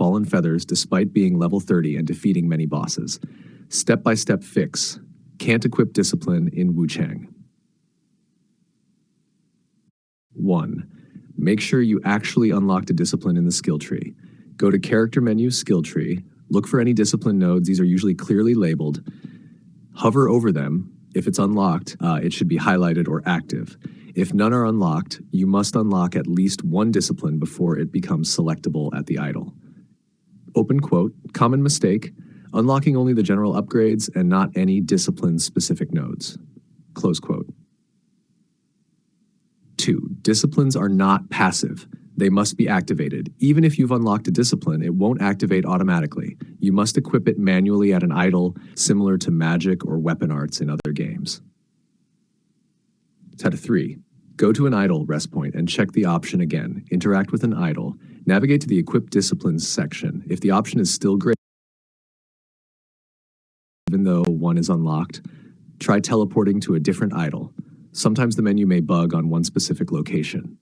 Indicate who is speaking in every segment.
Speaker 1: Fallen Feathers despite being level 30 and defeating many bosses. Step-by-step fix. Can't equip discipline in WUCHANG. 1. Make sure you actually unlocked a discipline in the skill tree. Go to Character menu, Skill Tree. Look for any discipline nodes. These are usually clearly labeled. Hover over them. If it's unlocked, it should be highlighted or active. If none are unlocked, you must unlock at least one discipline before it becomes selectable at the idle. Open quote, common mistake, unlocking only the general upgrades and not any discipline-specific nodes. Close quote. 2. Disciplines are not passive. They must be activated. Even if you've unlocked a discipline, it won't activate automatically. You must equip it manually at an idle, similar to magic or weapon arts in other games. 3. Go to an idle rest point and check the option again. Interact with an idle. Navigate to the Equip Disciplines section. If the option is still great, even though one is unlocked, try teleporting to a different idle. Sometimes the menu may bug on one specific location.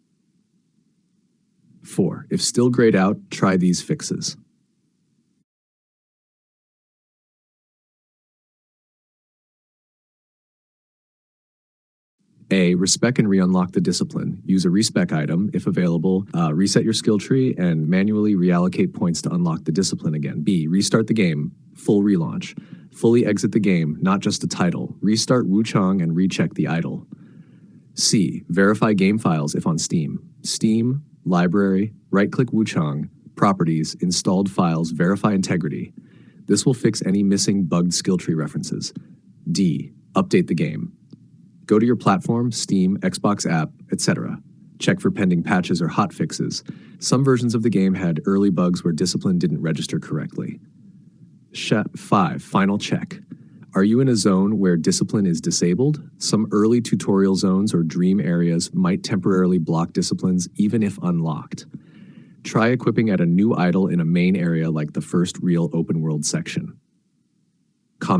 Speaker 1: 4. If still grayed out, try these fixes. A. Respec and re-unlock the discipline. Use a respec item, if available. Reset your skill tree and manually reallocate points to unlock the discipline again. B. Restart the game. Full relaunch. Fully exit the game, not just a title. Restart WUCHANG and recheck the idle. C. Verify game files if on Steam. Steam, Library, right-click WUCHANG, Properties, Installed Files, Verify Integrity. This will fix any missing bugged skill tree references. D. Update the game. Go to your platform, Steam, Xbox app, etc. Check for pending patches or hotfixes. Some versions of the game had early bugs where discipline didn't register correctly. 5. Final check. Are you in a zone where discipline is disabled? Some early tutorial zones or dream areas might temporarily block disciplines even if unlocked. Try equipping at a new idle in a main area like the first real open world section.